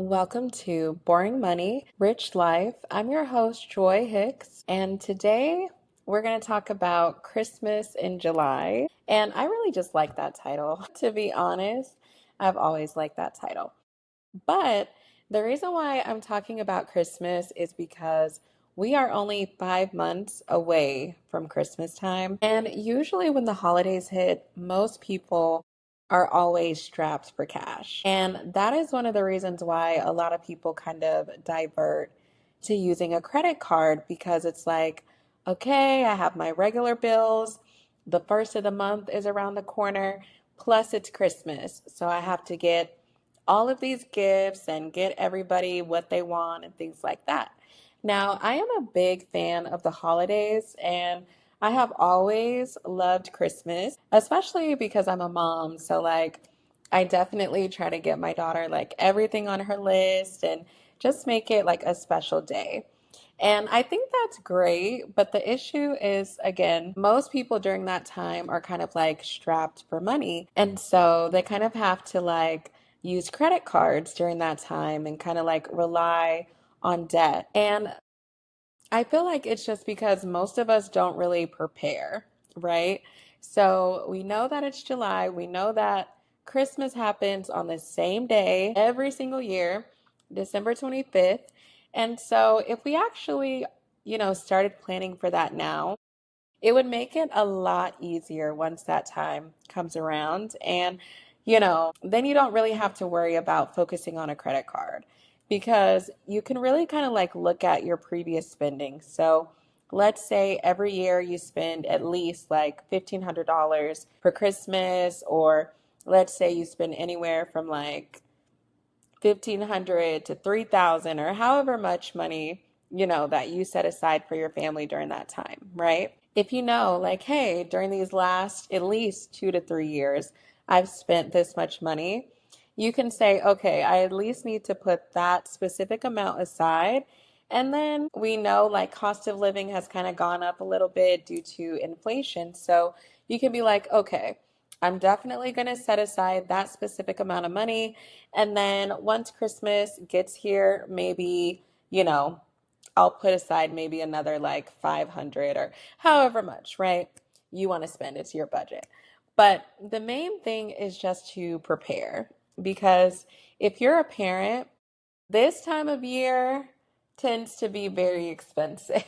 Welcome to Boring Money, Rich Life. I'm your host, Joy Hicks, and today we're going to talk about Christmas in July. And I really just like that title. To be honest, I've always liked that title. But the reason why I'm talking about Christmas is because we are only 5 months away from Christmas time. And usually, when the holidays hit, most people are always strapped for cash. And that is one of the reasons why a lot of people kind of divert to using a credit card because it's like, okay, I have my regular bills. The first of the month is around the corner, plus it's Christmas. So I have to get all of these gifts and get everybody what they want and things like that. Now, I am a big fan of the holidays and I have always loved Christmas, especially because I'm a mom. So, I definitely try to get my daughter like everything on her list and just make it like a special day. And I think that's great. But the issue is, again, most people during that time are kind of like strapped for money. And so they kind of have to like use credit cards during that time and kind of like rely on debt. And I feel like it's just because most of us don't really prepare, right? So we know that it's July. We know that Christmas happens on the same day every single year, December 25th. And so if we actually, started planning for that now, it would make it a lot easier once that time comes around. And, then you don't really have to worry about focusing on a credit card because you can really kind of like look at your previous spending. So let's say every year you spend at least like $1,500 for Christmas, or let's say you spend anywhere from like 1,500 to 3,000 or however much money, that you set aside for your family during that time, right? If you know, like, hey, during these last at least 2 to 3 years, I've spent this much money, you can say, okay, I at least need to put that specific amount aside. And then we know like cost of living has kind of gone up a little bit due to inflation. So you can be like, okay, I'm definitely going to set aside that specific amount of money. And then once Christmas gets here, maybe, you know, I'll put aside maybe another like 500 or however much, right? You want to spend. It's your budget. But the main thing is just to prepare because if you're a parent, this time of year tends to be very expensive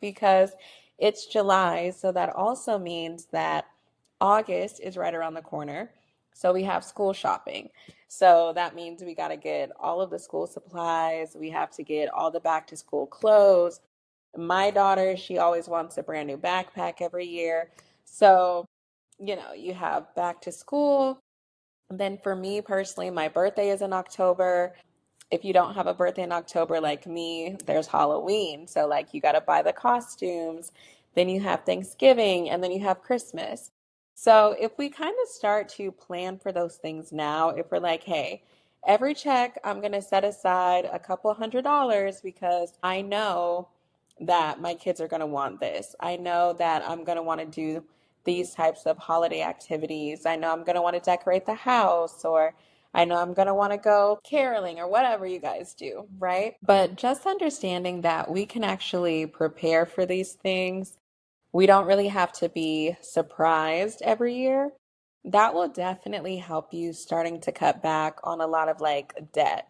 because it's July. So that also means that August is right around the corner. So we have school shopping. So that means we got to get all of the school supplies. We have to get all the back to school clothes. My daughter, she always wants a brand new backpack every year. So, you have back to school. Then for me personally, my birthday is in October. If you don't have a birthday in October like me, there's Halloween. So, like, you got to buy the costumes. Then you have Thanksgiving, and then you have Christmas. So, if we kind of start to plan for those things now, if we're like, hey, every check, I'm going to set aside a couple $100 because I know that my kids are going to want this. I know that I'm going to want to do these types of holiday activities. I know I'm going to want to decorate the house, or I know I'm going to want to go caroling or whatever you guys do, right? But just understanding that we can actually prepare for these things. We don't really have to be surprised every year. That will definitely help you starting to cut back on a lot of like debt.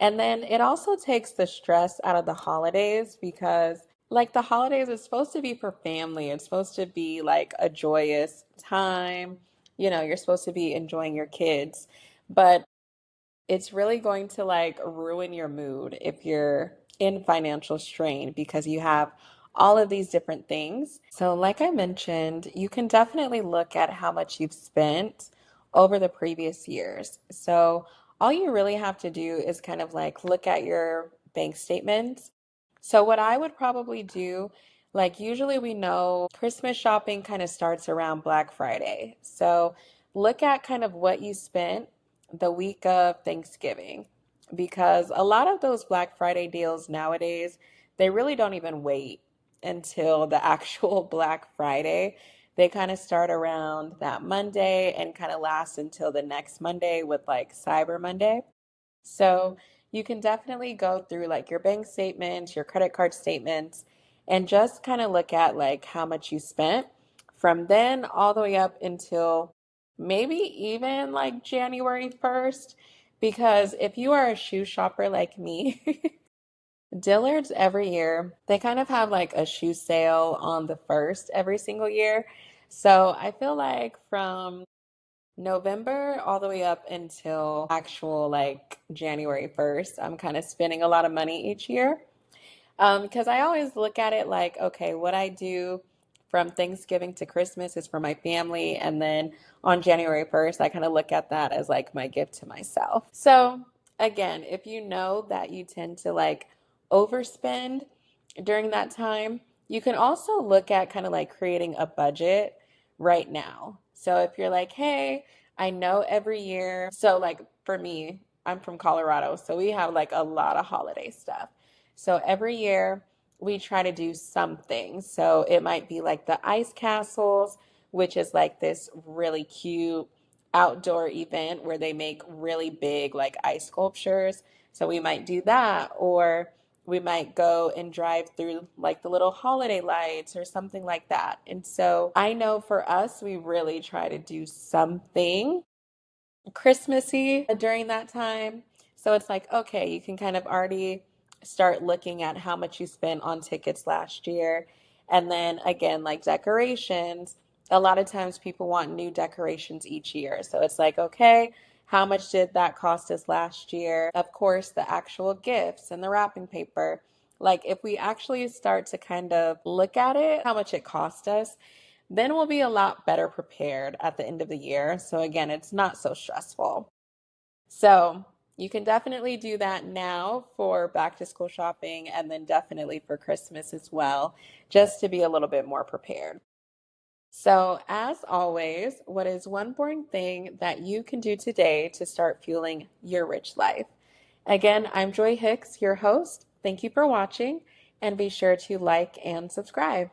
And then it also takes the stress out of the holidays because, like, the holidays is supposed to be for family. It's supposed to be like a joyous time. You're supposed to be enjoying your kids. But it's really going to like ruin your mood if you're in financial strain because you have all of these different things. So, like I mentioned, you can definitely look at how much you've spent over the previous years. So, all you really have to do is kind of like look at your bank statements. So, what I would probably do, like, usually we know Christmas shopping kind of starts around Black Friday. So, look at kind of what you spent the week of Thanksgiving because a lot of those Black Friday deals nowadays, they really don't even wait until the actual Black Friday. They kind of start around that Monday and kind of last until the next Monday with like Cyber Monday. So you can definitely go through like your bank statements, your credit card statements, and just kind of look at like how much you spent from then all the way up until maybe even like January 1st. Because if you are a shoe shopper like me, Dillard's every year, they kind of have like a shoe sale on the first every single year. So I feel like from November all the way up until actual like January 1st, I'm kind of spending a lot of money each year. Because I always look at it like, okay, what I do from Thanksgiving to Christmas is for my family. And then on January 1st, I kind of look at that as like my gift to myself. So, again, if you know that you tend to like overspend during that time, you can also look at kind of like creating a budget right now. So, if you're like, hey, I know every year, so like for me, I'm from Colorado, so we have like a lot of holiday stuff. So every year we try to do something. So it might be like the ice castles, which is like this really cute outdoor event where they make really big like ice sculptures. So we might do that, or we might go and drive through like the little holiday lights or something like that. And so I know for us, we really try to do something Christmassy during that time. So it's like, okay, you can kind of already start looking at how much you spent on tickets last year. And then again, like decorations, a lot of times people want new decorations each year. So it's like, okay, how much did that cost us last year? Of course, the actual gifts and the wrapping paper. Like, if we actually start to kind of look at it, how much it cost us, then we'll be a lot better prepared at the end of the year. So again, it's not so stressful. So you can definitely do that now for back to school shopping and then definitely for Christmas as well, just to be a little bit more prepared. So, as always, what is one boring thing that you can do today to start fueling your rich life? Again, I'm Joy Hicks, your host. Thank you for watching, and be sure to like and subscribe.